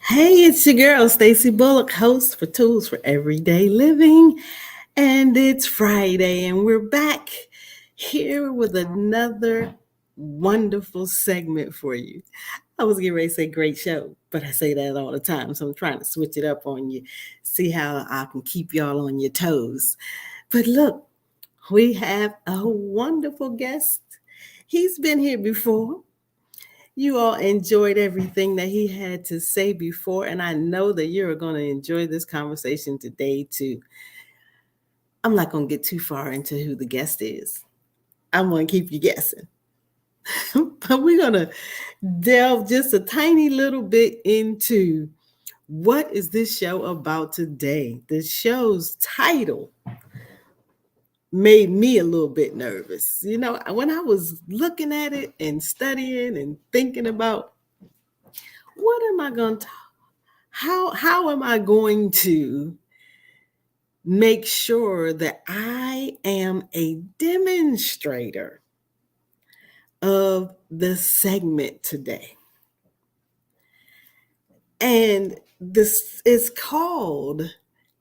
Hey, it's your girl, Stacey Bullock, host for Tools for Everyday Living. And it's Friday, and we're back here with another wonderful segment for you. I was getting ready to say great show, but I say that all the time. So I'm trying to switch it up on you, see how I can keep y'all on your toes. But look, we have a wonderful guest. He's been here before. You all enjoyed everything that he had to say before, and I know that you're going to enjoy this conversation today too. I'm not going to get too far into who the guest is. I'm going to keep you guessing. But we're going to delve just a tiny little bit into what is this show about today. The show's title made me a little bit nervous. You know, when I was looking at it and studying and thinking about what am I going to how am I going to make sure that I am a demonstrator of the segment today? And this is called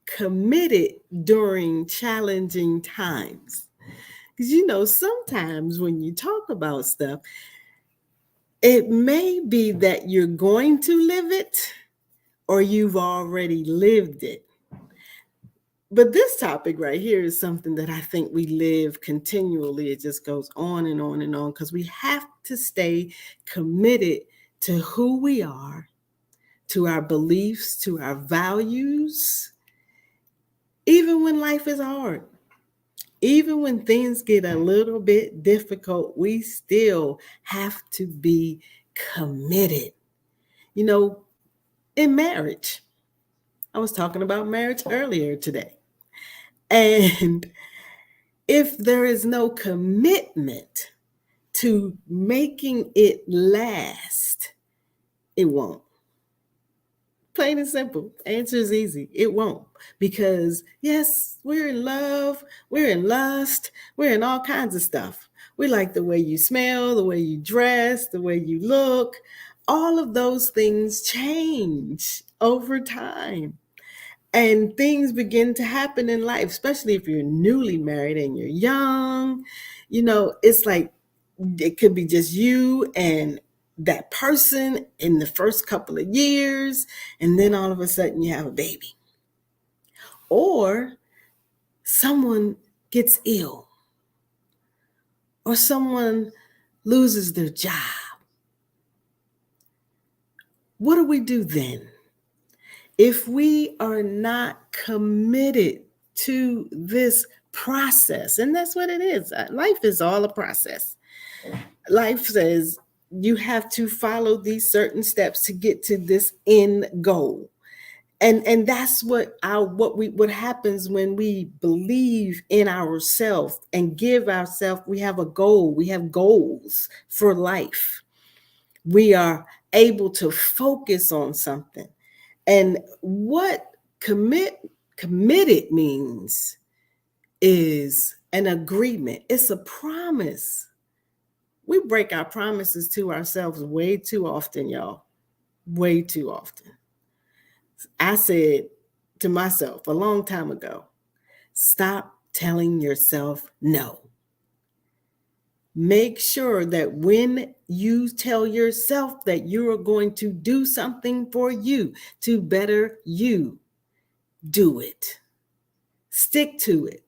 Committed During Challenging Times. Because you know, sometimes when you talk about stuff, it may be that you're going to live it or you've already lived it. But this topic right here is something that I think we live continually. It just goes on and on and on because we have to stay committed to who we are, to our beliefs, to our values, even when life is hard. Even when things get a little bit difficult, we still have to be committed. You know, in marriage, I was talking about marriage earlier today. And if there is no commitment to making it last, it won't. Plain and simple. Answer is easy. It won't. Because, yes, we're in love, we're in lust, we're in all kinds of stuff. We like the way you smell, the way you dress, the way you look. All of those things change over time. And things begin to happen in life, especially if you're newly married and you're young. You know, it's like it could be just you and that person in the first couple of years, and then all of a sudden you have a baby. Or someone gets ill, or someone loses their job. What do we do then? If we are not committed to this process, and that's what it is. Life is all a process. Life says you have to follow these certain steps to get to this end goal. And that's what happens when we believe in ourselves and give ourselves. We have a goal. We have goals for life. We are able to focus on something. And what committed means is an agreement. It's a promise. We break our promises to ourselves way too often, y'all. Way too often. I said to myself a long time ago, stop telling yourself no. Make sure that when you tell yourself that you are going to do something for you to better you, do it. Stick to it.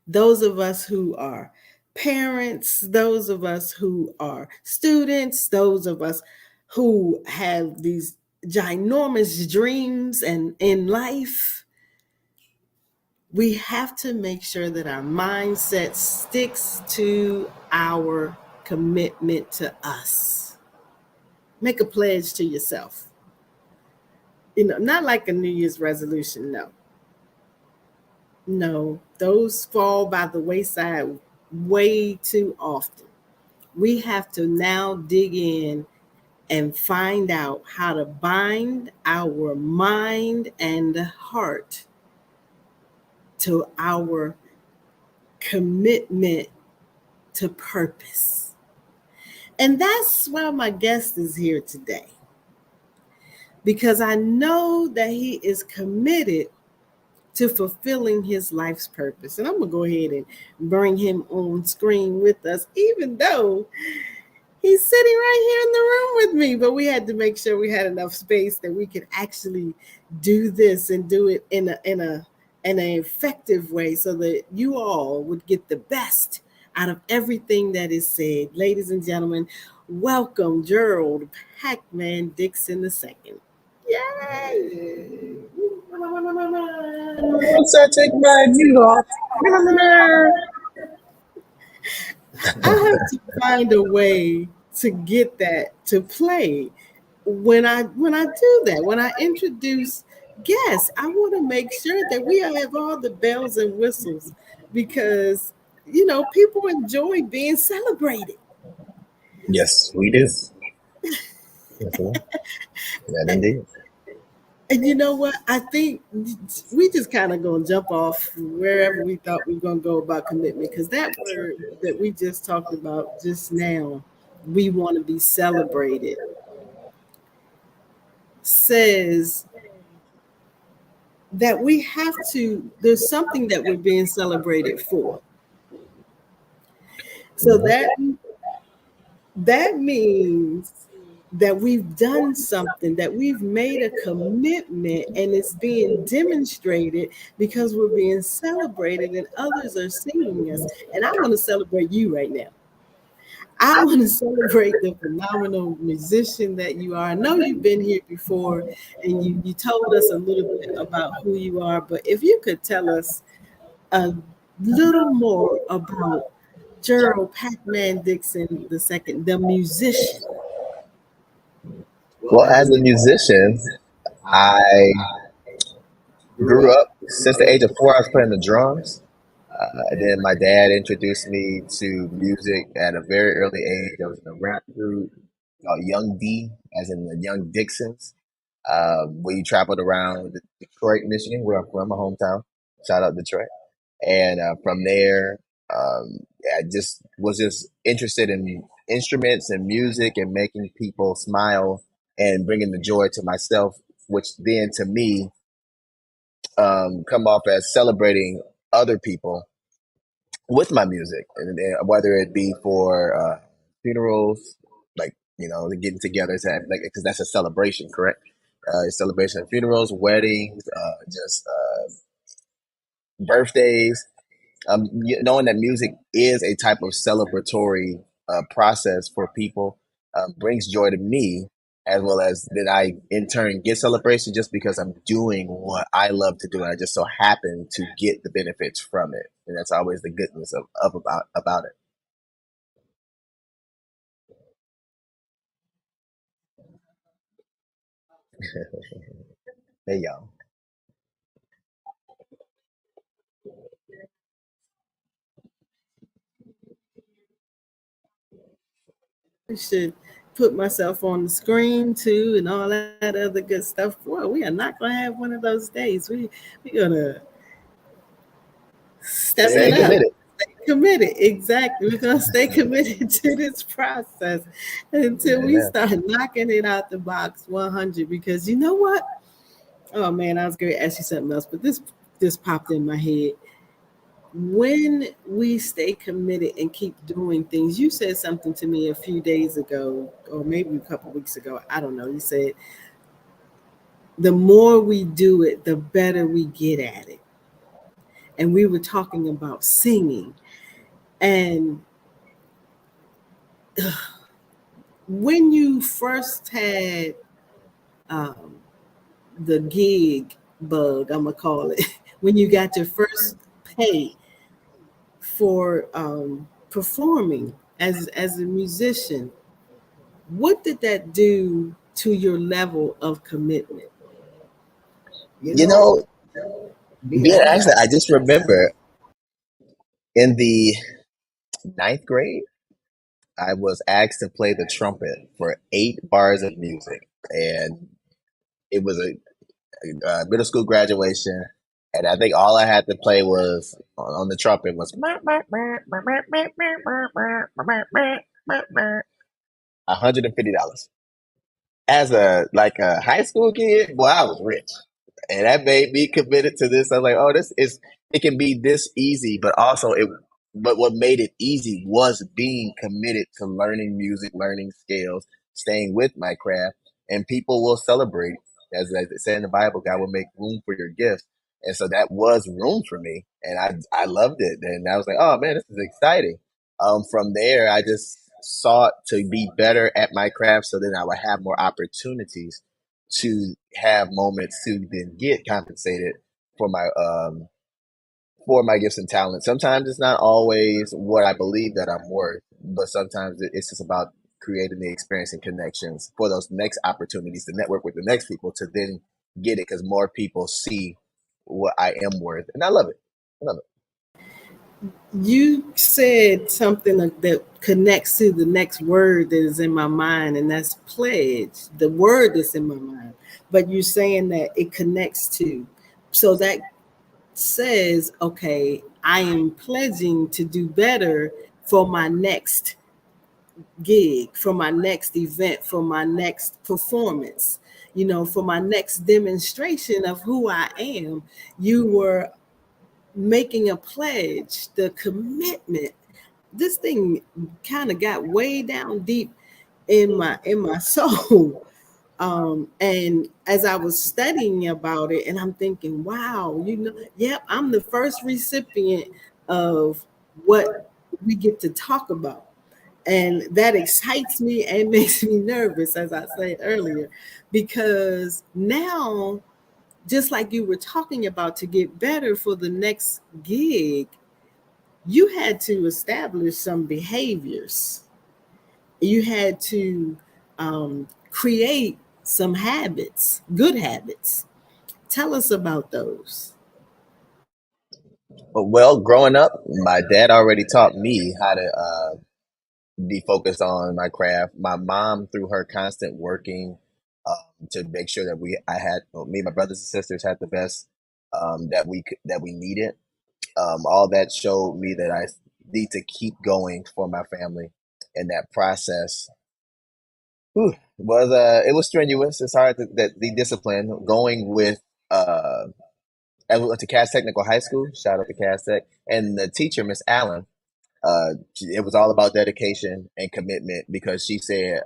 Those of us who are parents, those of us who are students, those of us who have these ginormous dreams and in life, we have to make sure that our mindset sticks to our commitment to us. Make a pledge to yourself. You know, not like a New Year's resolution, no. No, those fall by the wayside way too often. We have to now dig in and find out how to bind our mind and heart to our commitment to purpose. And that's why my guest is here today. because I know that he is committed to fulfilling his life's purpose. And I'm going to go ahead and bring him on screen with us, even though he's sitting right here in the room with me. But we had to make sure we had enough space that we could actually do this and do it in an effective way so that you all would get the best out of everything that is said. Ladies and gentlemen, welcome Gerald Pac-Man Dixon II. Yay! Once I take my mute off. I have to find a way to get that to play when I do that. When I introduce guests, I want to make sure that we have all the bells and whistles because people enjoy being celebrated. Yes, we do. Yes, we do. That indeed. And you know what? I think we just kind of gonna jump off wherever we thought we were gonna go about commitment because that word that we just talked about just now, we want to be celebrated, says that we have to, there's something that we're being celebrated for. So Mhm. that means that we've done something, that we've made a commitment, and it's being demonstrated because we're being celebrated and others are seeing us. And I want to celebrate you right now. I want to celebrate the phenomenal musician that you are. I know you've been here before and you told us a little bit about who you are, but if you could tell us a little more about Gerald Pac-Man Dixon II, the musician. Well, as a musician, I grew up since the age of 4. I was playing the drums. And then my dad introduced me to music at a very early age. I was in a rap group called Young D, as in the Young Dixons. We traveled around Detroit, Michigan, where I'm from, my hometown. Shout out Detroit. And from there, I just interested in instruments and music and making people smile and bringing the joy to myself, which then to me come off as celebrating other people with my music, and whether it be for funerals, like getting together to have, like, because that's a celebration, correct? Celebration of funerals, weddings, just birthdays. Knowing that music is a type of celebratory process for people brings joy to me, as well as that I in turn get celebration just because I'm doing what I love to do, and I just so happen to get the benefits from it, and that's always the goodness of about it. Hey y'all. I should put myself on the screen too and all that other good stuff. Well, we are not gonna have one of those days. We're gonna step Stay it up. committed. Stay committed. Exactly. We're gonna stay committed to this process until we Amen. start knocking it out the box 100. Because you know what? Oh man, I was going to ask you something else, but this popped in my head. When we stay committed and keep doing things, you said something to me a few days ago, or maybe a couple weeks ago. I don't know. You said the more we do it, the better we get at it. And we were talking about singing. And when you first had um, the gig bug, I'm gonna call it, when you got your first pay for performing as a musician, what did that do to your level of commitment? You know, being actually, I just remember in the ninth grade, I was asked to play the trumpet for 8 bars of music, and it was a middle school graduation, and I think all I had to play was on the trumpet was $150. as a high school kid, boy, I was rich. And that made me committed to this. I was like, oh, this is it can be this easy, but also it but what made it easy was being committed to learning music, learning scales, staying with my craft, and people will celebrate. As it said in the Bible, God will make room for your gifts. And so that was room for me. And I loved it. And I was like, oh man, this is exciting. From there, I just sought to be better at my craft so then I would have more opportunities to have moments to then get compensated for my gifts and talents. Sometimes it's not always what I believe that I'm worth, but sometimes it's just about creating the experience and connections for those next opportunities to network with the next people to then get it because more people see what I am worth, and I love it. I love it. You said something that connects to the next word that is in my mind, and that's pledge, the word that's in my mind. But you're saying that it connects to, so that says, okay, I am pledging to do better for my next gig, for my next event, for my next performance, for my next demonstration of who I am. You were making a pledge, the commitment. This thing kind of got way down deep in my soul. And as I was studying about it, and I'm thinking, wow, yep, I'm the first recipient of what we get to talk about. And that excites me and makes me nervous, as I said earlier, because now, just like you were talking about, to get better for the next gig, you had to establish some behaviors. You had to create some habits, good habits. Tell us about those. Well, growing up, my dad already taught me how to be focused on my craft. My mom, through her constant working to make sure that me and my brothers and sisters had the best that we needed. All that showed me that I need to keep going for my family, and that process was it was strenuous. It's hard that the discipline going with uh. I went to Cass Technical High School. Shout out to Cass Tech and the teacher, Miss Allen. It was all about dedication and commitment because she said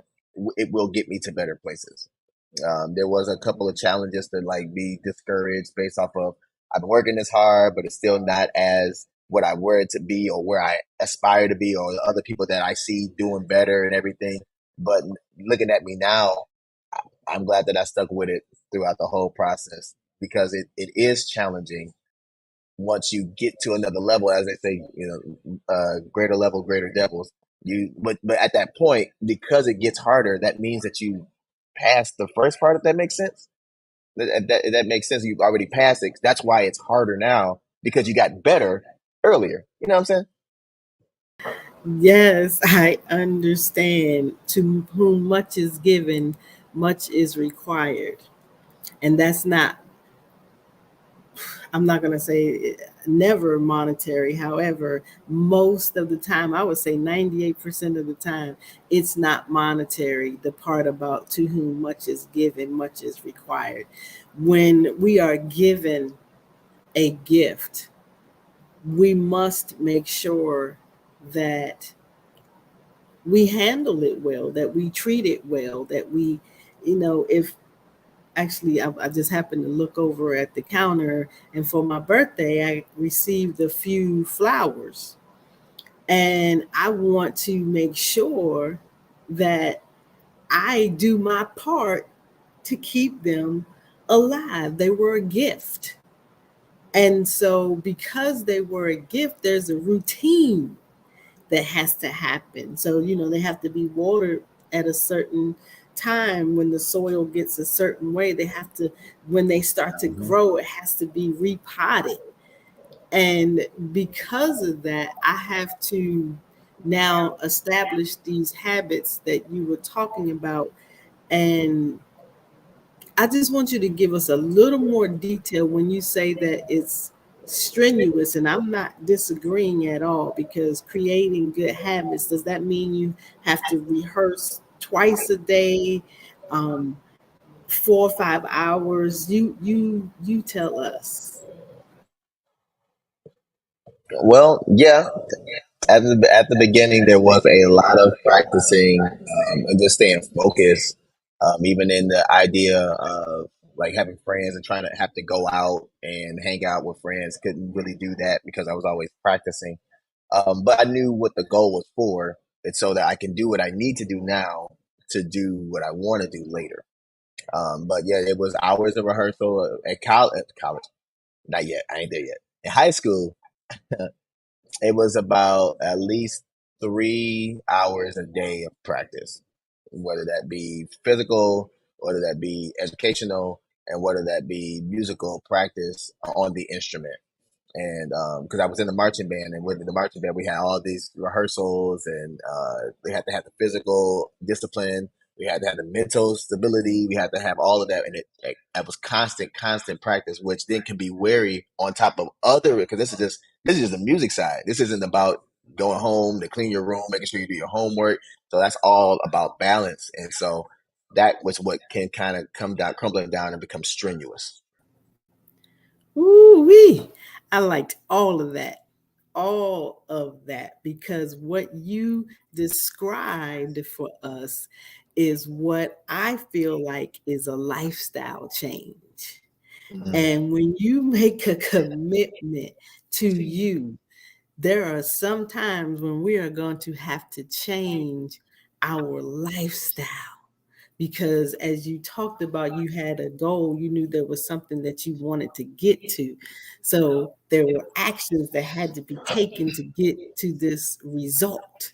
it will get me to better places. There was a couple of challenges to like be discouraged based off of I've been working this hard, but it's still not as what I were it to be or where I aspire to be or the other people that I see doing better and everything. But looking at me now, I'm glad that I stuck with it throughout the whole process because it is challenging once you get to another level, as they say, greater level, greater devils. But at that point, because it gets harder, that means that you passed the first part. If that makes sense, that makes sense. You've already passed it. That's why it's harder now because you got better earlier. You know what I'm saying? Yes, I understand. To whom much is given, much is required. And that's not, I'm not going to say never monetary. However, most of the time, I would say 98% of the time, it's not monetary. The part about to whom much is given, much is required. When we are given a gift, we must make sure that we handle it well, that we treat it well, that we, if actually I just happened to look over at the counter, and for my birthday I received a few flowers, and I want to make sure that I do my part to keep them alive. They were a gift. And so because they were a gift, there's a routine that has to happen. So, they have to be watered at a certain time. When the soil gets a certain way, they have to, when they start to Mm-hmm. grow, it has to be repotted. And because of that, I have to now establish these habits that you were talking about. And I just want you to give us a little more detail when you say that it's strenuous, and I'm not disagreeing at all, because creating good habits, does that mean you have to rehearse twice a day? um, 4 or 5 hours? You tell us. Well, yeah, at the beginning, there was a lot of practicing and just staying focused. Even in the idea of like having friends and trying to have to go out and hang out with friends, couldn't really do that because I was always practicing. But I knew what the goal was for, and so that I can do what I need to do now to do what I want to do later. But yeah, it was hours of rehearsal at college. College, not yet. I ain't there yet. In high school, it was about at least 3 hours a day of practice, whether that be physical, whether that be educational, and whether that be musical practice on the instrument. And because I was in the marching band, and with the marching band, we had all these rehearsals, and we had to have the physical discipline, we had to have the mental stability, we had to have all of that, and it was constant practice, which then can be weary on top of other, because this is just the music side. This isn't about going home to clean your room, making sure you do your homework. So that's all about balance, and so that was what can kind of come down, crumbling down, and become strenuous. Ooh wee! I liked all of that, because what you described for us is what I feel like is a lifestyle change. Mhm. And when you make a commitment to you, there are some times when we are going to have to change our lifestyle, because as you talked about, you had a goal, you knew there was something that you wanted to get to. So there were actions that had to be taken to get to this result.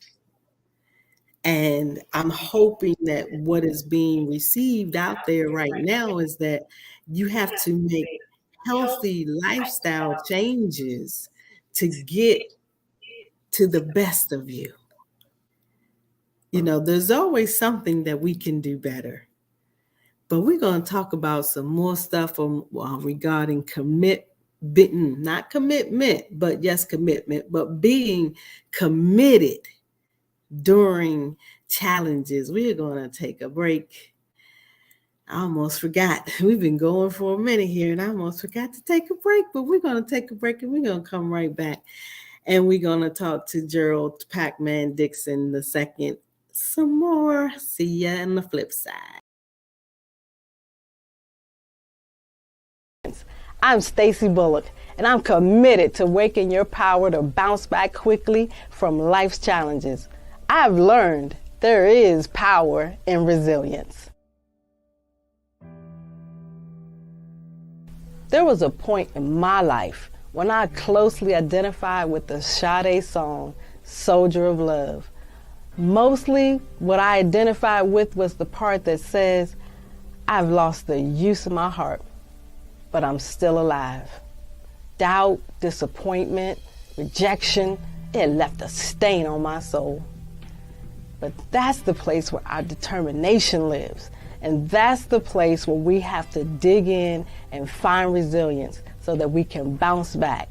And I'm hoping that what is being received out there right now is that you have to make healthy lifestyle changes to get to the best of you. There's always something that we can do better. But we're going to talk about some more stuff regarding not commitment, but yes, commitment, but being committed during challenges. We're going to take a break. I almost forgot. We've been going for a minute here, and I almost forgot to take a break, but we're going to take a break and we're going to come right back. And we're going to talk to Gerald Pac-Man Dixon II some more. See ya on the flip side. I'm Stacey Bullock, and I'm committed to waking your power to bounce back quickly from life's challenges. I've learned there is power in resilience. There was a point in my life when I closely identified with the Sade song, Soldier of Love. Mostly what I identified with was the part that says, I've lost the use of my heart, but I'm still alive. Doubt, disappointment, rejection, it left a stain on my soul. But that's the place where our determination lives. And that's the place where we have to dig in and find resilience so that we can bounce back.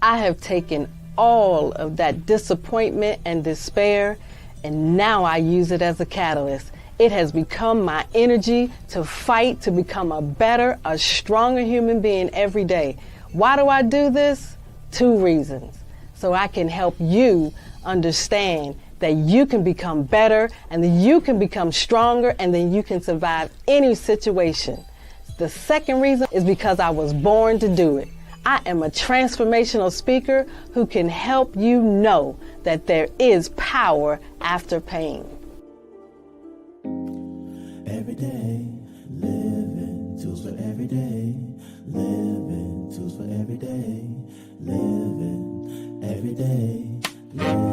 I have taken all of that disappointment and despair, and now I use it as a catalyst. It has become my energy to fight, to become a better, a stronger human being every day. Why do I do this? 2 reasons. So I can help you understand that you can become better, and that you can become stronger, and then you can survive any situation. The second reason is because I was born to do it. I am a transformational speaker who can help you know that there is power after pain. Every day, living tools for every day, living tools for every day, living every day, living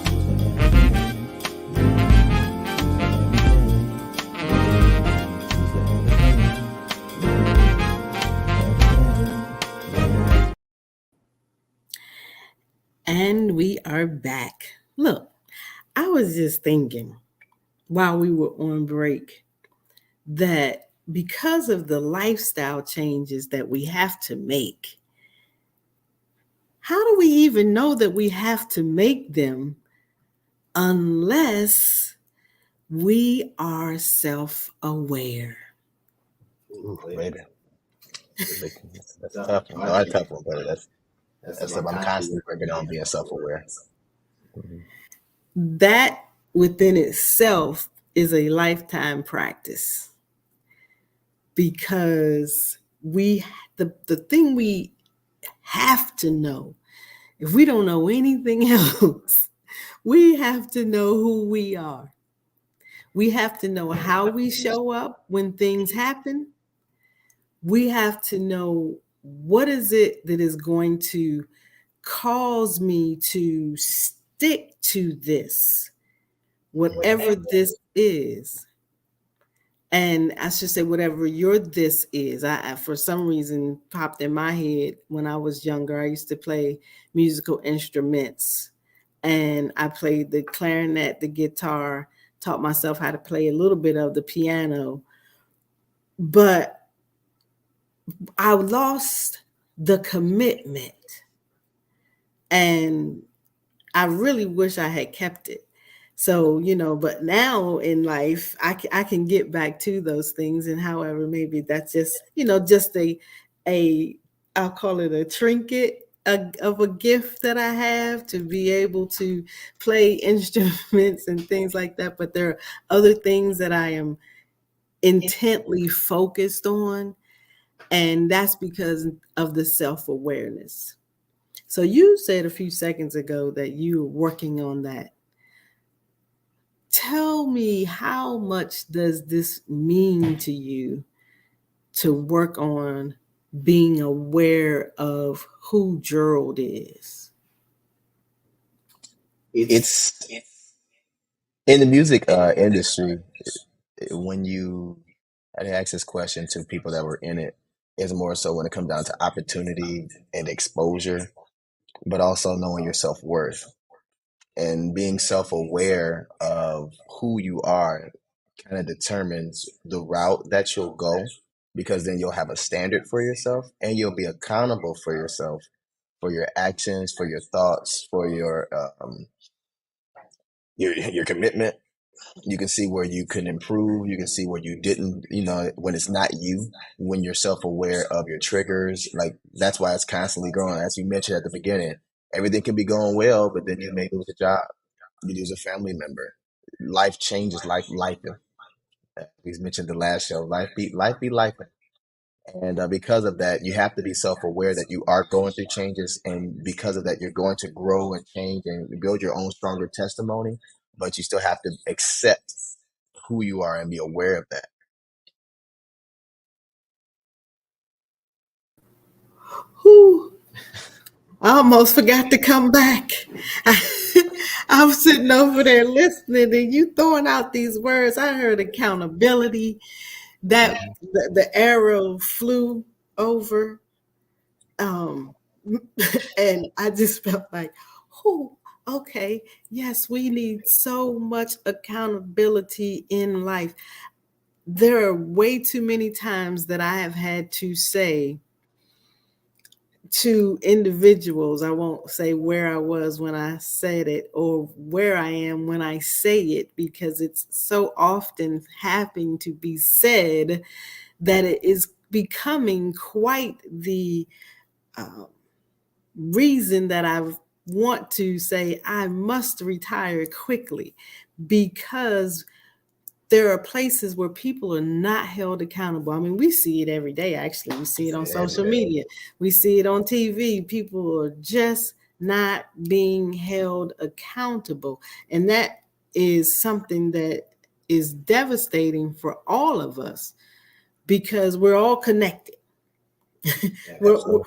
tools for every day, And we are back. Look, I was just thinking while we were on break that because of the lifestyle changes that we have to make, how do we even know that we have to make them unless we are self aware. Ooh, baby. That's a tough one. Not a tough one, but that's something I'm constantly working on being self aware. That within itself is a lifetime practice because the thing we have to know, if we don't know anything else, we have to know who we are. We have to know how we show up when things happen. We have to know what is it that is going to cause me to stick to this, whatever this is. And I should say, whatever your this is. I for some reason popped in my head when I was younger. I used to play musical instruments, and I played the clarinet, the guitar, taught myself how to play a little bit of the piano. But I lost the commitment, and I really wish I had kept it. So, but now in life, I can get back to those things. And however, maybe that's just, just a, I'll call it a trinket of a gift that I have to be able to play instruments and things like that. But there are other things that I am intently focused on. And that's because of the self awareness. So you said a few seconds ago that you were working on that. Tell me, how much does this mean to you to work on being aware of who Gerald is? It's in the music industry. When you I ask this question to people that were in it, is more so when it comes down to opportunity and exposure, but also knowing your self worth and being self aware of who you are kind of determines the route that you'll go, because then you'll have a standard for yourself and you'll be accountable for yourself, for your actions, for your thoughts, for your commitment. You can see where you can improve. You can see where you didn't, when it's not you, when you're self aware of your triggers. Like, that's why it's constantly growing. As you mentioned at the beginning, everything can be going well, but then you may lose a job, you lose a family member. Life changes, life. We mentioned the last show, life. And because of that, you have to be self aware that you are going through changes. And because of that, you're going to grow and change and build your own stronger testimony. But you still have to accept who you are and be aware of that. Who I almost forgot to come back. I was sitting over there listening, and you throwing out these words. I heard accountability. That the arrow flew over, um, and I just felt like, oh, okay, yes, we need so much accountability in life. There are way too many times that I have had to say to individuals, I won't say where I was when I said it or where I am when I say it, because it's so often having to be said that it is becoming quite the uh, reason that I want to say I must retire quickly, because there are places where people are not held accountable. I mean, we see it every day, actually. We see it on social media, we see it on TV. People are just not being held accountable. And that is something that is devastating for all of us, because we're all connected. we're, we're,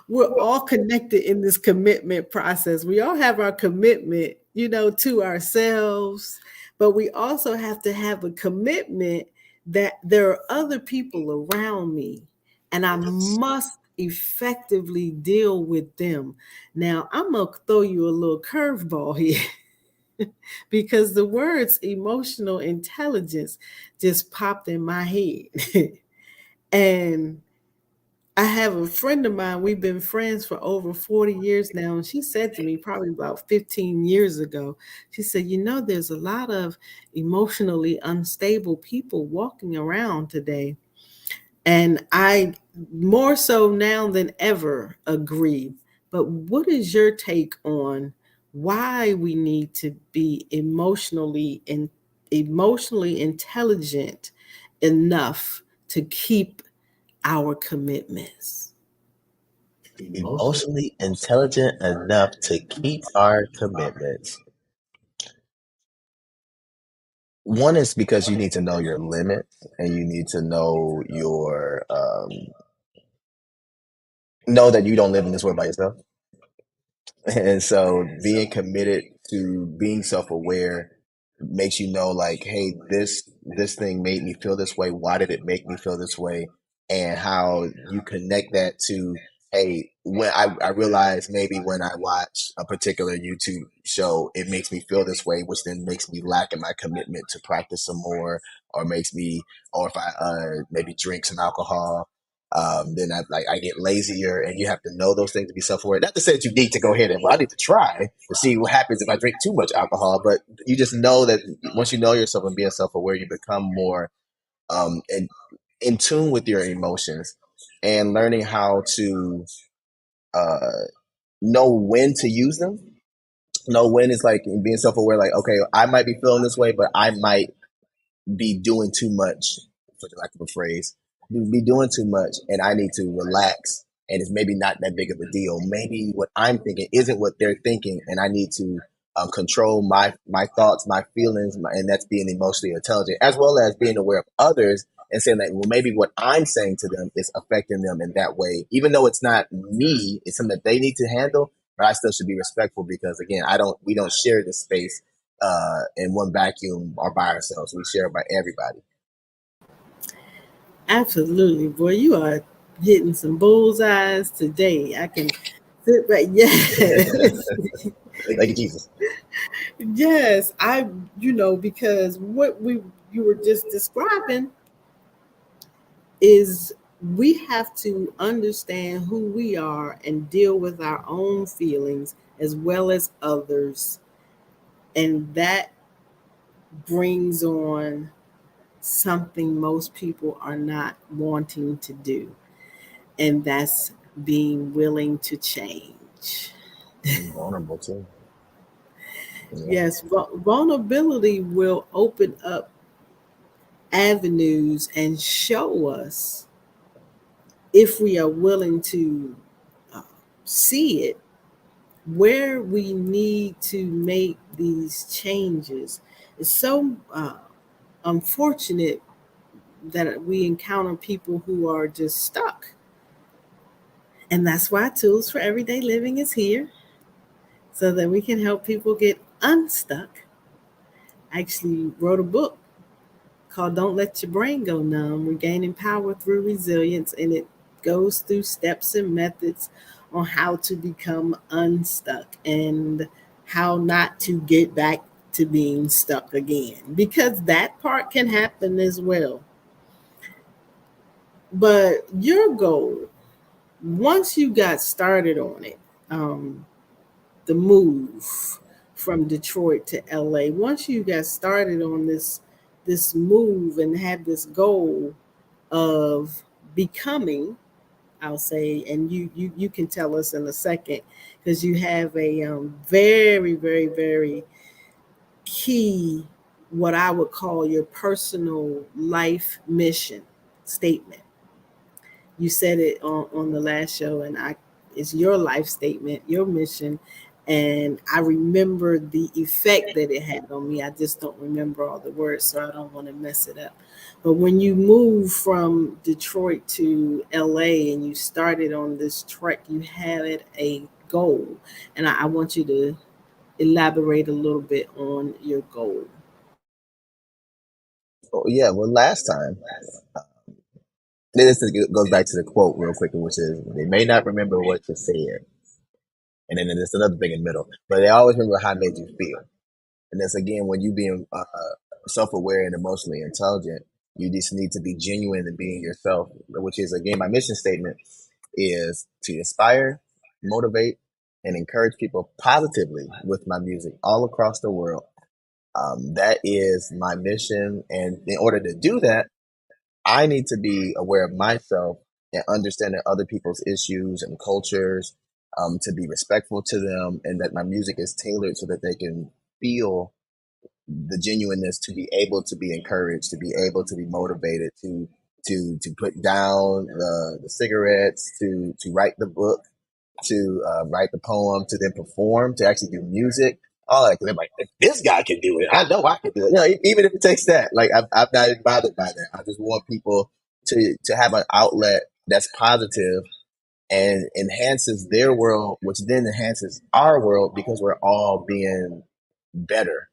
we're all connected in this commitment process. We all have our commitment, to ourselves, but we also have to have a commitment that there are other people around me and I must effectively deal with them. Now, I'm going to throw you a little curveball here because the words emotional intelligence just popped in my head. And I have a friend of mine, we've been friends for over 40 years now, and she said to me probably about 15 years ago, she said, there's a lot of emotionally unstable people walking around today. And I more so now than ever agree. But what is your take on why we need to be emotionally intelligent enough to keep our commitments? Emotionally intelligent enough to keep our commitments. One is because you need to know your limits and you need to know know that you don't live in this world by yourself. And so being committed to being self-aware makes you know, like, hey, this thing made me feel this way. Why did it make me feel this way? And how you connect that to, hey, when I realize maybe when I watch a particular YouTube show, it makes me feel this way, which then makes me lack in my commitment to practice some more, or makes me, or if I maybe drink some alcohol, then I get lazier, and you have to know those things to be self-aware. Not to say that you need to go ahead and, well, I need to try to see what happens if I drink too much alcohol, but you just know that once you know yourself and being self-aware, you become more in tune with your emotions, and learning how to uh, know when to use them. Know when it's like being self-aware, like, okay, I might be feeling this way, but I might be doing too much, for the lack of a phrase, be doing too much, and I need to relax. And it's maybe not that big of a deal. Maybe what I'm thinking isn't what they're thinking, and I need to control my thoughts, my feelings, and that's being emotionally intelligent, as well as being aware of others and saying that, well, maybe what I'm saying to them is affecting them in that way, even though it's not me, it's something that they need to handle. But I still should be respectful because, again, we don't share this space in one vacuum or by ourselves. We share it by everybody. Absolutely, boy. You are hitting some bullseyes today. I can sit back. Yes. Thank you, Jesus. Yes. Because what you were just describing is we have to understand who we are and deal with our own feelings as well as others. And that brings on something most people are not wanting to do, and that's being willing to change. Being vulnerable too. Yeah. Yes, vulnerability will open up avenues and show us, if we are willing to uh, see it, where we need to make these changes. It's so unfortunate that we encounter people who are just stuck. And that's why Tools for Everyday Living is here, so that we can help people get unstuck. I actually wrote a book called Don't Let Your Brain Go Numb, Regaining Power Through Resilience. And it goes through steps and methods on how to become unstuck and how not to get back to being stuck again, because that part can happen as well. But your goal, once you got started on it, um, the move from Detroit to LA, once you got started on this move and had this goal of becoming, I'll say, and you can tell us in a second, because you have a very, very, very key, what I would call your personal life mission statement. You said it on the last show, and it's your life statement, your mission. And I remember the effect that it had on me. I just don't remember all the words, so I don't want to mess it up. But when you moved from Detroit to LA and you started on this trek, you had a goal. And I want you to elaborate a little bit on your goal. Oh, yeah. Well, last time, goes back to the quote real quick, which is, they may not remember what you said. And then there's another thing in the middle, but they always remember how it made you feel. And that's, again, when you being self-aware and emotionally intelligent, you just need to be genuine and being yourself, which is, again, my mission statement. is to inspire, motivate, and encourage people positively with my music all across the world. That is my mission. And in order to do that, I need to be aware of myself and understanding other people's issues and cultures, to be respectful to them, and that my music is tailored so that they can feel the genuineness to be able to be encouraged, to be able to be motivated, to put down the cigarettes, to write the book, to write the poem, to then perform, to actually do music. All that, 'cause they're like, if this guy can do it, I know I can do it. You know, even if it takes that, like I'm not even bothered by that. I just want people to have an outlet that's positive and enhances their world, which then enhances our world because we're all being better.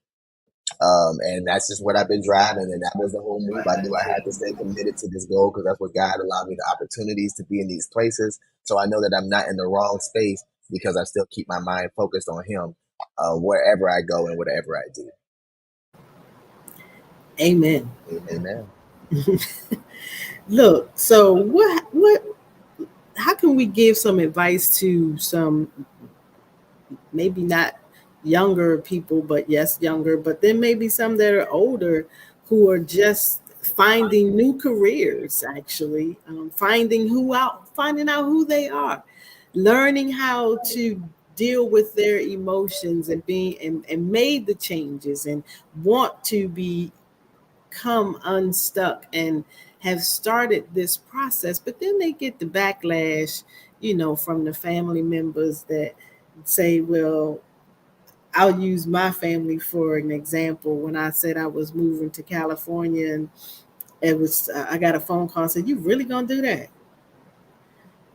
And that's just what I've been driving. And that was the whole move. I knew I had to stay committed to this goal because that's what God allowed me the opportunities to be in these places. So I know that I'm not in the wrong space because I still keep my mind focused on Him, wherever I go and whatever I do. Amen. Amen. Look, so what how can we give some advice to some, maybe not younger people, but yes, younger, but then maybe some that are older who are just finding new careers, actually, finding out who they are, learning how to deal with their emotions and and made the changes and want to become unstuck and have started this process, but then they get the backlash, from the family members that say, well, I'll use my family for an example. When I said I was moving to California, and I got a phone call and said, "You really gonna do that?"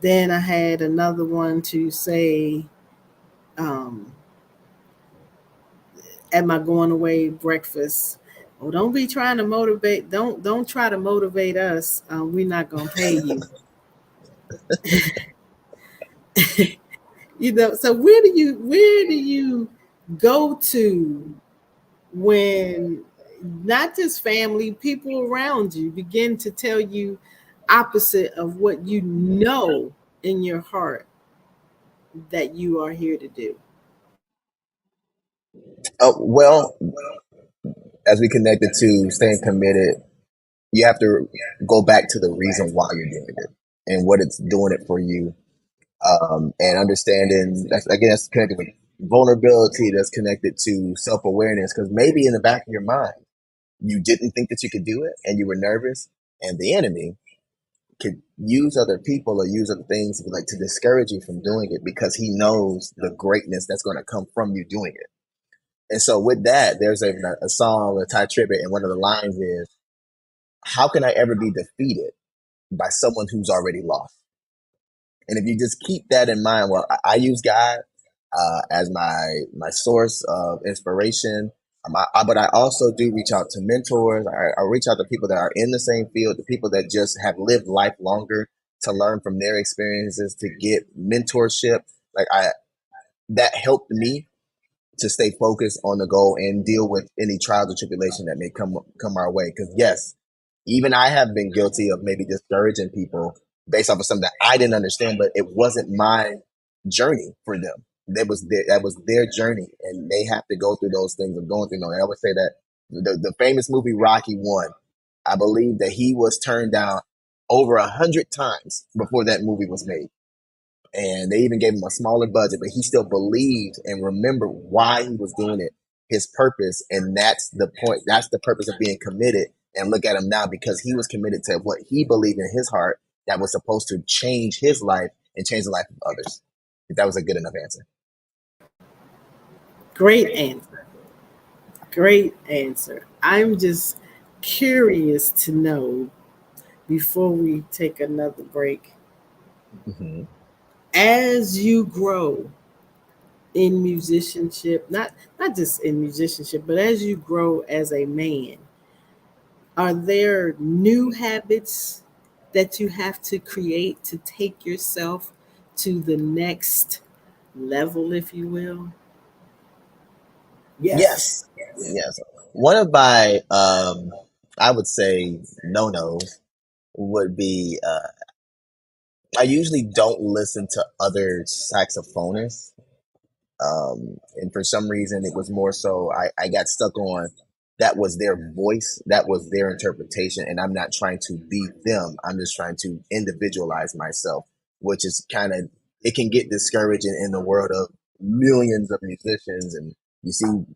Then I had another one to say, um, at my going away breakfast, "Oh, don't be trying to motivate. Don't try to motivate us. We're not gonna pay you." So where do you go to when not just family, people around you begin to tell you opposite of what you know in your heart that you are here to do? Well, as we connected to staying committed, you have to go back to the reason why you're doing it and what it's doing it for you. And understanding that's connected with vulnerability, that's connected to self awareness. Because maybe in the back of your mind, you didn't think that you could do it and you were nervous, and the enemy could use other people or use other things like to discourage you from doing it because he knows the greatness that's going to come from you doing it. And so, with that, there's a song, a Thai tribute, and one of the lines is, "How can I ever be defeated by someone who's already lost?" And if you just keep that in mind, well, I use God as my source of inspiration. But I also do reach out to mentors. I reach out to people that are in the same field, the people that just have lived life longer, to learn from their experiences, to get mentorship. Like that helped me to stay focused on the goal and deal with any trials or tribulation that may come our way. Because yes, even I have been guilty of maybe discouraging people based off of something that I didn't understand, but it wasn't my journey for them. That was their journey, and they have to go through those things of going through. And I would say that the famous movie Rocky One, I believe that he was turned down over 100 times before that movie was made, and they even gave him a smaller budget, but he still believed and remembered why he was doing it, his purpose, and that's the point. That's the purpose of being committed. And look at him now, because he was committed to what he believed in his heart that was supposed to change his life and change the life of others. If that was a good enough answer. Great answer. Great answer. I'm just curious to know, before we take another break, Hmm. as you grow in musicianship, not just in musicianship, but as you grow as a man, are there new habits that you have to create to take yourself to the next level, if you will? Yes, yes. One of my, I would say, no nos would be I usually don't listen to other saxophonists. And for some reason, it was more so I got stuck on that was their voice, that was their interpretation, and I'm not trying to be them. I'm just trying to individualize myself, which is kind of it can get discouraging in the world of millions of musicians, and you see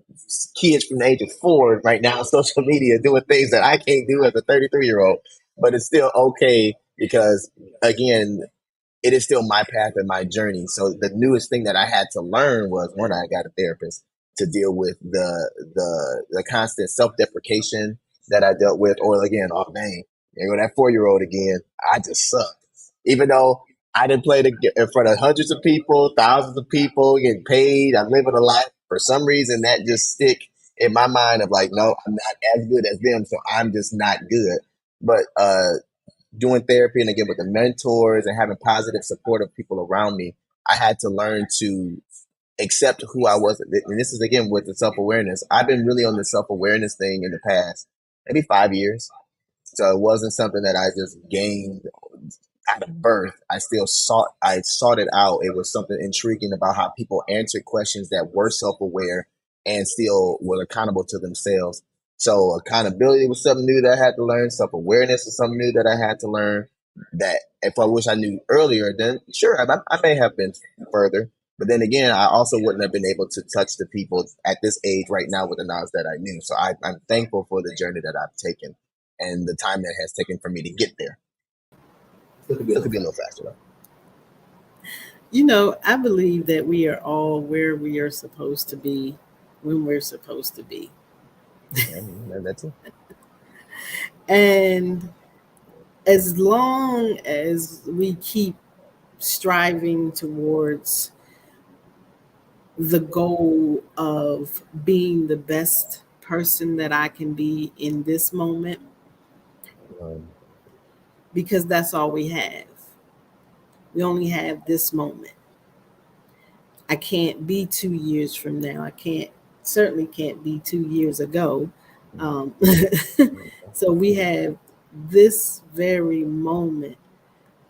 kids from the age of 4 right now on social media doing things that I can't do as a 33-year-old, but it's still okay because again, it is still my path and my journey. So the newest thing that I had to learn was one, I got a therapist to deal with the constant self deprecation that I dealt with, or again, oh dang, there go that 4-year-old again. I just suck, even though I didn't play in front of hundreds of people, thousands of people, getting paid. I'm living a life. For some reason, that just stick in my mind of like, no, I'm not as good as them, so I'm just not good. But doing therapy and again with the mentors and having positive supportive people around me, I had to learn to accept who I was. And this is again with the self-awareness. I've been really on the self-awareness thing in the past, maybe 5 years. So it wasn't something that I just gained out of birth. I sought it out. It was something intriguing about how people answered questions that were self-aware and still were accountable to themselves. So accountability was something new that I had to learn. Self-awareness was something new that I had to learn. That if I wish I knew earlier, then sure, I may have been further. But then again, I also wouldn't have been able to touch the people at this age right now with the knowledge that I knew. So I'm thankful for the journey that I've taken and the time that has taken for me to get there. Still could be a little faster, though. I believe that we are all where we are supposed to be when we're supposed to be. Yeah, that's it. And as long as we keep striving towards the goal of being the best person that I can be in this moment, Um, because that's all we have. We only have this moment. I can't be 2 years from now. Certainly can't be 2 years ago. Um, so we have this very moment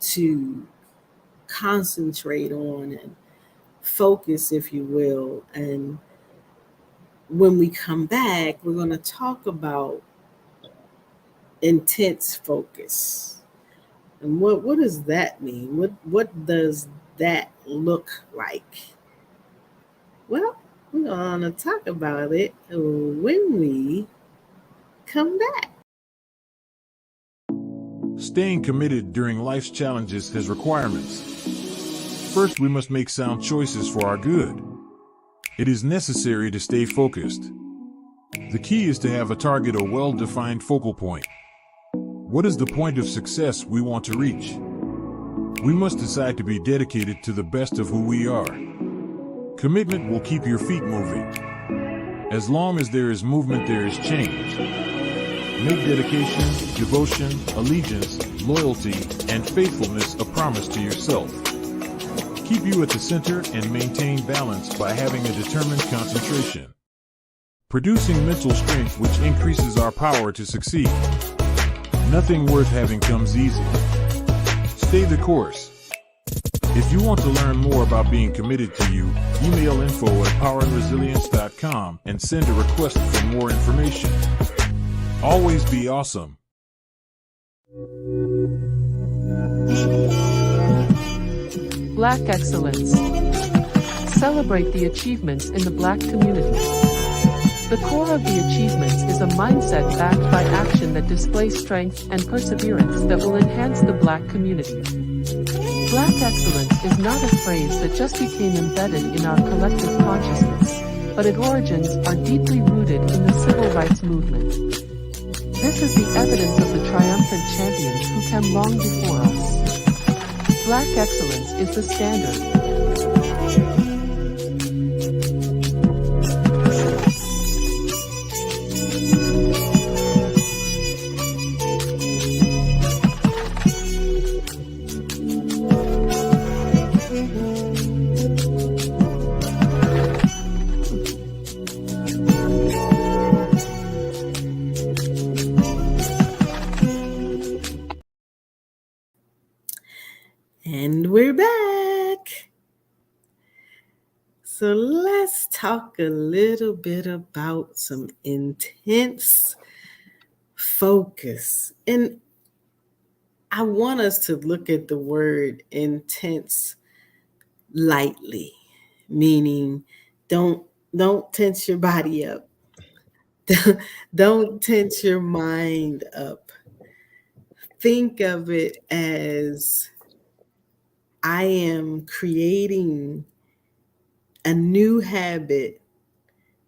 to concentrate on and focus, if you will. And when we come back, we're going to talk about intense focus. And what does that mean? What does that look like? Well, we're going to talk about it when we come back. Staying committed during life's challenges has requirements. First, we must make sound choices for our good. It is necessary to stay focused. The key is to have a target or well-defined focal point. What is the point of success we want to reach? We must decide to be dedicated to the best of who we are. Commitment will keep your feet moving. As long as there is movement, there is change. Make dedication, devotion, allegiance, loyalty, and faithfulness a promise to yourself. Keep you at the center and maintain balance by having a determined concentration. Producing mental strength which increases our power to succeed. Nothing worth having comes easy. Stay the course. If you want to learn more about being committed to you, email info@powerandresilience.com and send a request for more information. Always be awesome. Black excellence. Celebrate the achievements in the Black community. The core of the achievements is a mindset backed by action that displays strength and perseverance that will enhance the Black community. Black excellence is not a phrase that just became embedded in our collective consciousness, but its origins are deeply rooted in the civil rights movement. This is the evidence of the triumphant champions who came long before us. Black excellence is the standard. we're back. So let's talk a little bit about some intense focus. And I want us to look at the word intense lightly, meaning don't don't tense your body up. Don't tense your mind up. Think of it as I am creating a new habit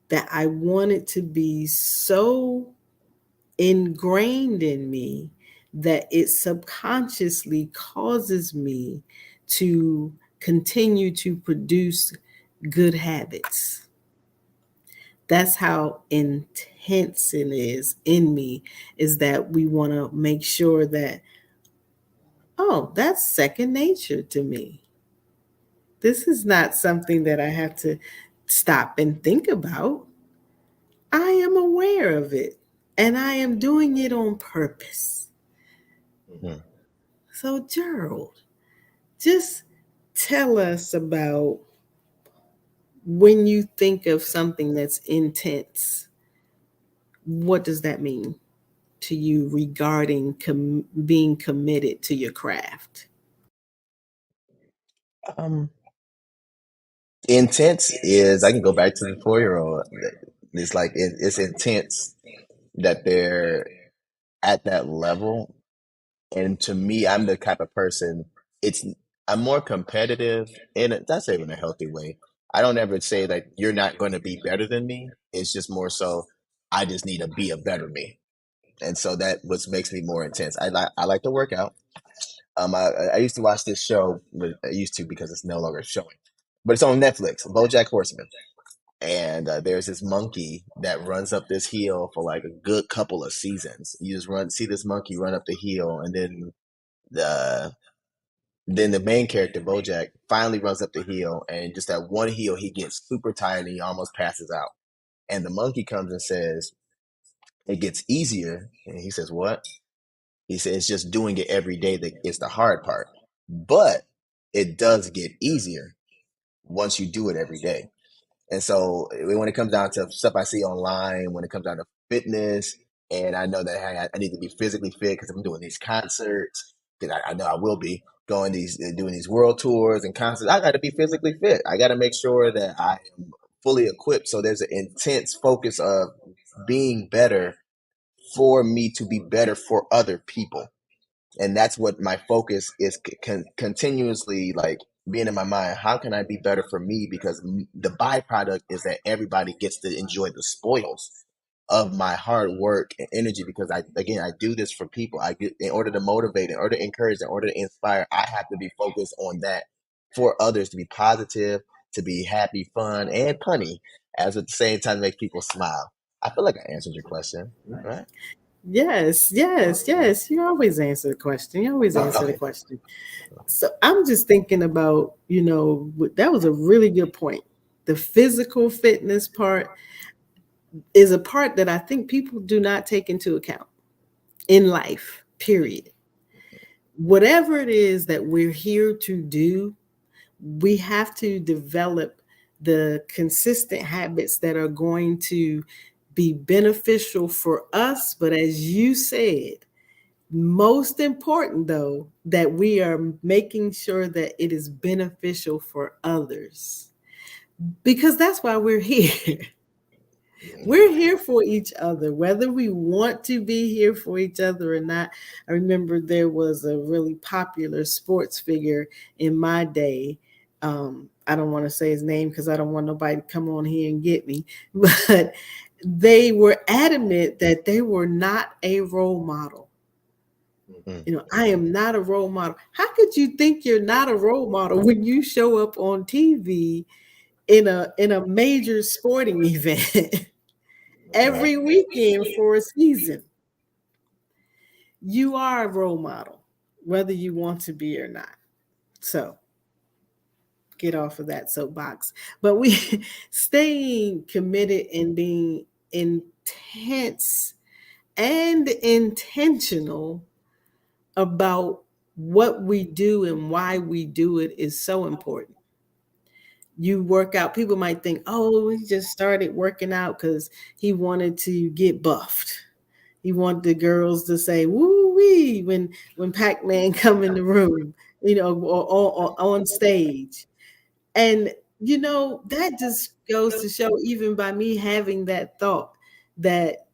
that I want it to be so ingrained in me that it subconsciously causes me to continue to produce good habits. That's how intense it is in me, is that we want to make sure that, oh, that's second nature to me. This is not something that I have to stop and think about. I am aware of it and I am doing it on purpose. Mhm. So, Gerald, just tell us about when you think of something that's intense, what does that mean to you regarding being committed to your craft? Um, Intense is, I can go back to the 4-year-old. It's like it's intense that they're at that level. And to me, I'm the type of person. It's I'm more competitive, and that's even a healthy way. I don't ever say that you're not going to be better than me. It's just more so I just need to be a better me, and so that what makes me more intense. I like to work out. I used to watch this show. I used to because it's no longer showing, but it's on Netflix. BoJack Horseman, and there's this monkey that runs up this hill for like a good couple of seasons. You just see this monkey run up the hill, and the then the main character, Bojack, finally runs up the hill, and just that one hill, he gets super tired and he almost passes out. And the monkey comes and says, "It gets easier." And he says, "What?" He says, "It's just doing it every day that is the hard part. But it does get easier once you do it every day." And so when it comes down to stuff I see online, when it comes down to fitness, and I know that hey, I need to be physically fit because I'm doing these concerts, because I know I will be going doing these world tours and concerts. I got to be physically fit. I got to make sure that I am fully equipped. So there's an intense focus of being better for me to be better for other people, and that's what my focus is continuously like being in my mind. How can I be better for me? Because the byproduct is that everybody gets to enjoy the spoils of my hard work and energy, because I do this for people. I get, in order to motivate, in order to encourage, in order to inspire, I have to be focused on that for others to be positive, to be happy, fun, and punny, as at the same time make people smile. I feel like I answered your question, right? Yes, yes, yes. You always answer the question. You always answer the Okay. question. So I'm just thinking about, that was a really good point. The physical fitness part is a part that I think people do not take into account in life, period. Whatever it is that we're here to do, we have to develop the consistent habits that are going to be beneficial for us. But as you said, most important though, that we are making sure that it is beneficial for others, because that's why we're here. We're here for each other, whether we want to be here for each other or not. I remember there was a really popular sports figure in my day. I don't want to say his name because I don't want nobody to come on here and get me, but they were adamant that they were not a role model. Mhm. I am not a role model. How could you think you're not a role model when you show up on TV in a major sporting event Right. every weekend for a season? You are a role model, whether you want to be or not. So get off of that soapbox. But we staying committed and being intense and intentional about what we do and why we do it is so important. You work out, people might think, oh, he just started working out because he wanted to get buffed. He wanted the girls to say woo wee when Pac-Man come in the room, or on stage. And that just goes to show, even by me having that thought, that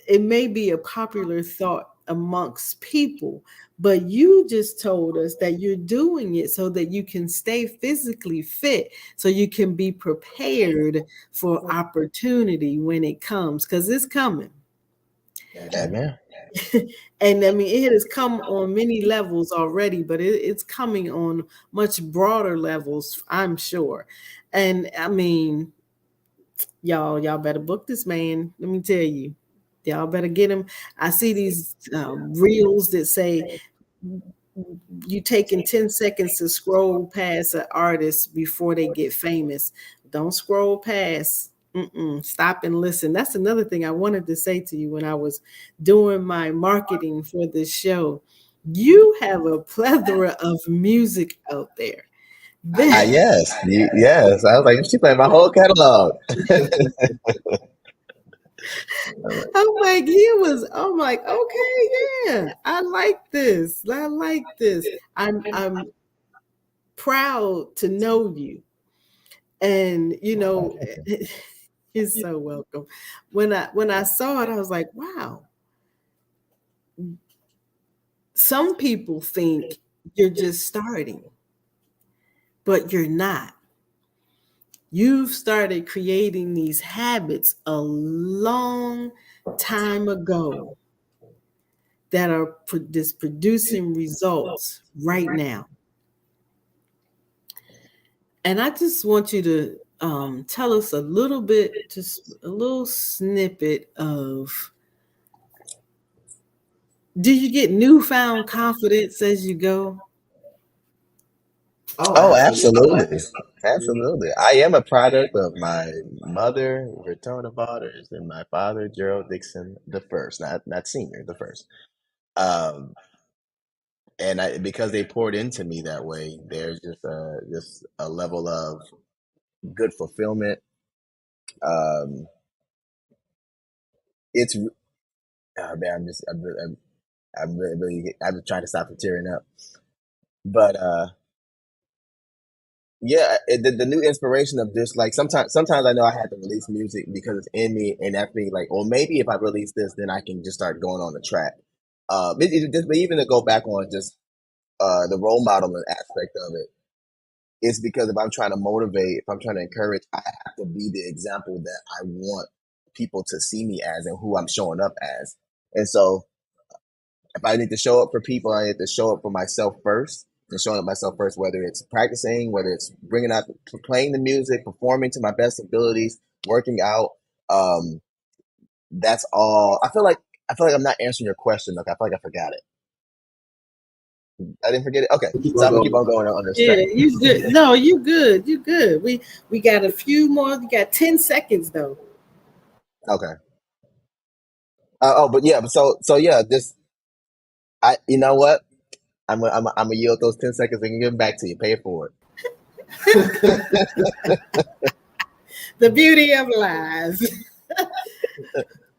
it may be a popular thought amongst people, but you just told us that you're doing it so that you can stay physically fit, so you can be prepared for opportunity when it comes, because it's coming. Amen. And I mean, it has come on many levels already, but it's coming on much broader levels, I'm sure. And I mean, y'all better book this man. Let me tell you, y'all better get him. I see these reels that say you taking 10 seconds to scroll past an artist before they get famous. Don't scroll past. Stop and listen. That's another thing I wanted to say to you when I was doing my marketing for this show. You have a plethora of music out there. Yes, yes. I was like, she played my whole catalog. I'm like, okay, yeah, I like this. I like this. I'm proud to know you. And you're so welcome. When I saw it, I was like, wow. Some people think you're just starting, but you're not. You've started creating these habits a long time ago that are just producing results right now. And I just want you to tell us a little bit, just a little snippet of, do you get newfound confidence as you go? Oh, absolutely. Absolutely. I am a product of my mother, return of daughters, and my father, Gerald Dixon the first, not senior, the first. Um, and because they poured into me that way, there's just a level of good fulfillment. Um, it's man, I'm really, I'm trying to stop from tearing up, but yeah, the new inspiration of just like sometimes I know I had to release music because it's in me, and that's me like, or maybe if I release this, then I can just start going on the track. But even to go back on just the role modeling aspect of it, it's because if I'm trying to motivate, if I'm trying to encourage, I have to be the example that I want people to see me as and who I'm showing up as. And so if I need to show up for people, I need to show up for myself first. And showing up myself first, whether it's practicing, whether it's bringing out, playing the music, performing to my best abilities, working out. Um, that's all. I feel like I'm not answering your question. Like I feel like I forgot it. I didn't forget it. Okay, so I'm gonna keep on going on this Yeah, track. you good. No, you good. You good. We got a few more. You got 10 seconds though. Okay. But yeah. So yeah. This. You know what? I'm gonna yield those 10 seconds and give them back to you. Pay it forward. The beauty of lies.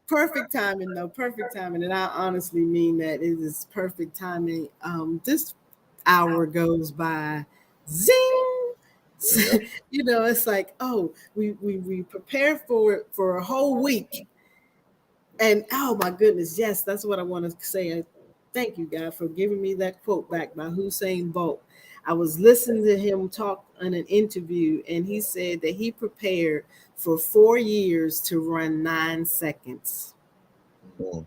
Perfect timing though. Perfect timing. And I honestly mean that it is perfect timing. This hour goes by zing. Yep. It's like, oh, we prepare for it for a whole week. And oh my goodness, yes, that's what I want to say. Thank you, God, for giving me that quote back by Hussein Bolt. I was listening to him talk in an interview, and he said that he prepared for 4 years to run 9 seconds. Mm,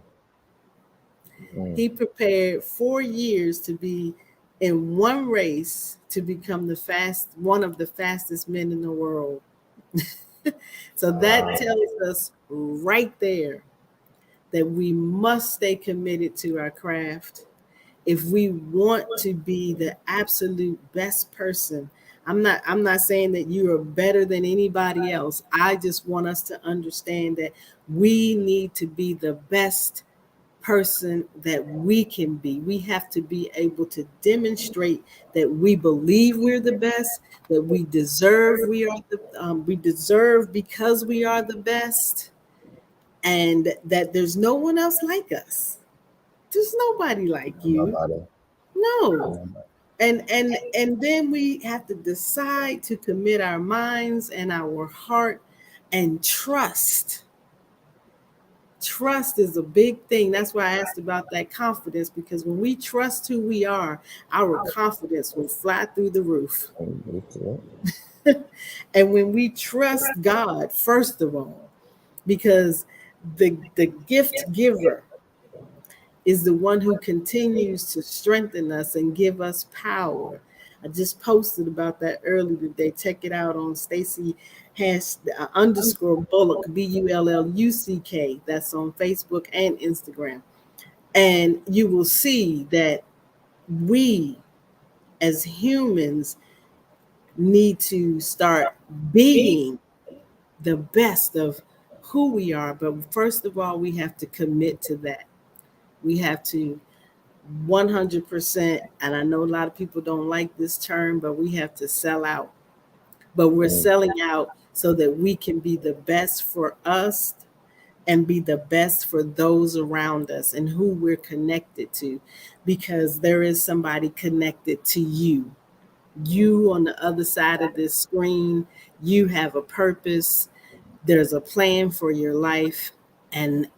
mm. He prepared 4 years to be in one race to become one of the fastest men in the world. So that Wow. tells us right there that we must stay committed to our craft if we want to be the absolute best person. I'm not saying that you are better than anybody else. I just want us to understand that we need to be the best person that we can be. We have to be able to demonstrate that we believe we're the best, that we deserve we deserve because we are the best, and that there's no one else like us. There's nobody like you. Nobody. No. And then we have to decide to commit our minds and our heart and trust. Trust is a big thing. That's why I asked about that confidence, because when we trust who we are, our confidence will fly through the roof. And when we trust God, first of all, because the gift giver is the one who continues to strengthen us and give us power. I just posted about that earlier today. Check it out on Stacey _ Bullock, Bulluck. That's on Facebook and Instagram. And you will see that we as humans need to start being the best of who we are. But first of all, we have to commit to that. We have to 100%, and I know a lot of people don't like this term, but we have to sell out. But we're selling out so that we can be the best for us and be the best for those around us and who we're connected to, because there is somebody connected to you. You on the other side of this screen, you have a purpose. There's a plan for your life. And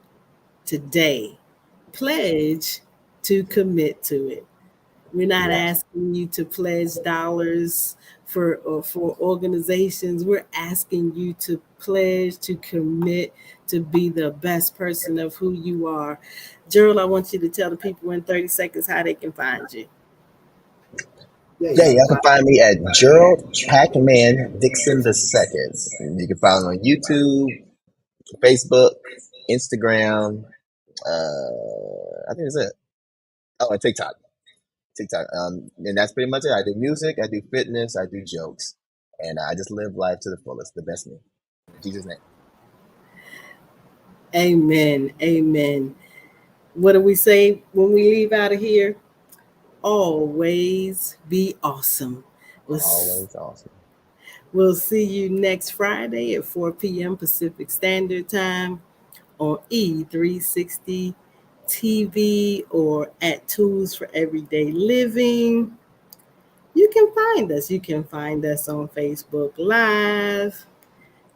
today, pledge to commit to it. We're not asking you to pledge dollars for organizations. We're asking you to pledge to commit to be the best person of who you are. Gerald, I want you to tell the people in 30 seconds how they can find you. Yeah, you can find me at Gerald Pac-Man Dixon II. You can find me on YouTube, Facebook, Instagram. I think that's it. Oh, and TikTok. And that's pretty much it. I do music, I do fitness, I do jokes, and I just live life to the fullest, the best me. In Jesus' name. Amen. Amen. What do we say when we leave out of here? Always be awesome. Always awesome. We'll see you next Friday at 4 p.m. Pacific Standard Time on E360 TV or at Tools for Everyday Living. You can find us. You can find us on Facebook Live.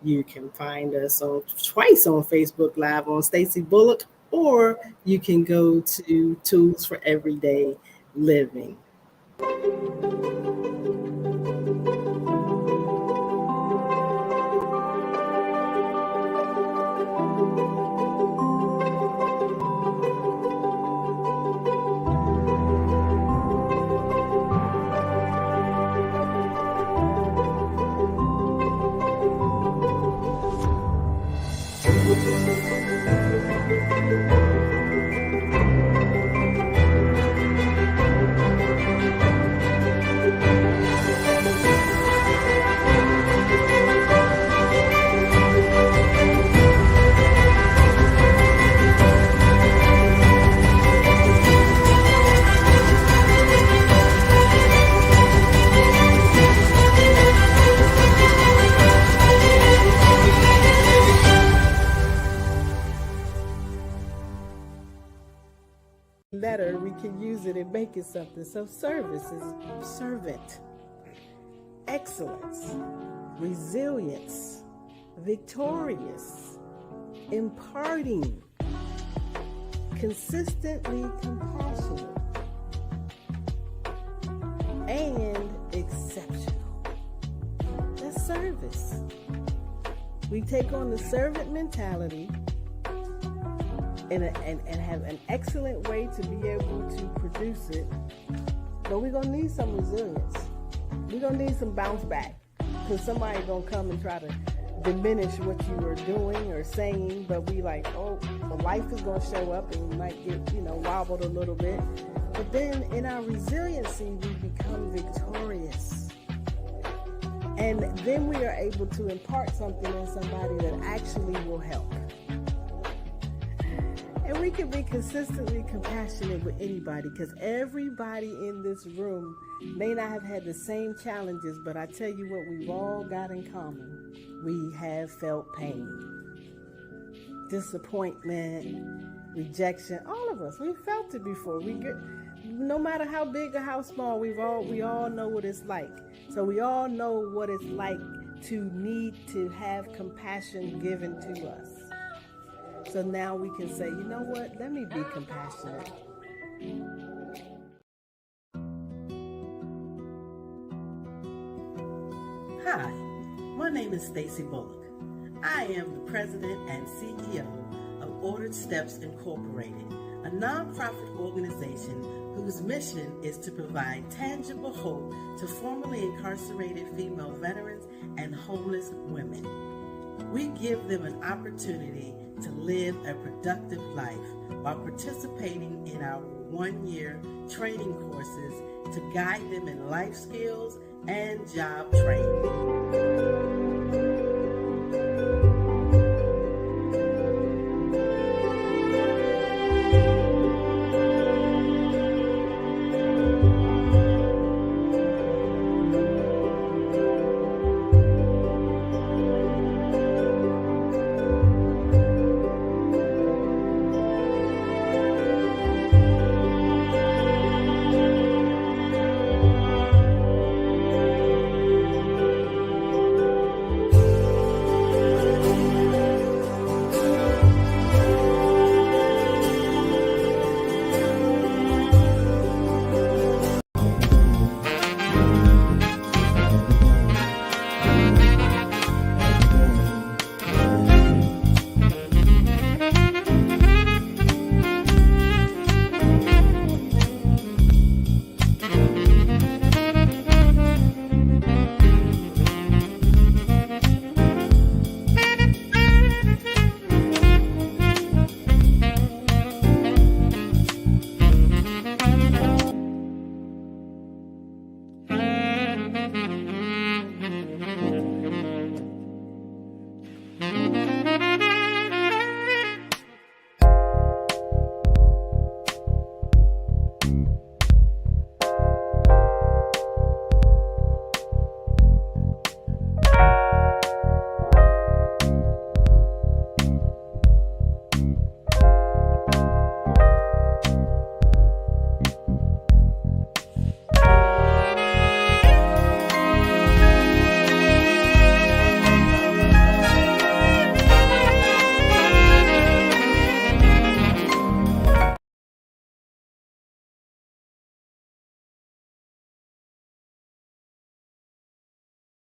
You can find us twice on Facebook Live on Stacey Bullock, or you can go to Tools for Everyday Living. Letter, we can use it and make it something. So service is servant, excellence, resilience, victorious, imparting, consistently compassionate, and exceptional. That's service. We take on the servant mentality and have an excellent way to be able to produce it. But we're going to need some resilience. We're going to need some bounce back, because somebody's going to come and try to diminish what you were doing or saying. But we like, oh, the life is going to show up and we might get, wobbled a little bit. But then in our resiliency, we become victorious. And then we are able to impart something in somebody that actually will help. And we can be consistently compassionate with anybody, because everybody in this room may not have had the same challenges, but I tell you what, we've all got in common. We have felt pain, disappointment, rejection. All of us, we've felt it before. No matter how big or how small, we all know what it's like. So we all know what it's like to need to have compassion given to us. So now we can say, you know what? Let me be compassionate. Hi, my name is Stacey Bullock. I am the president and CEO of Ordered Steps Incorporated, a nonprofit organization whose mission is to provide tangible hope to formerly incarcerated female veterans and homeless women. We give them an opportunity to live a productive life while participating in our one-year training courses to guide them in life skills and job training.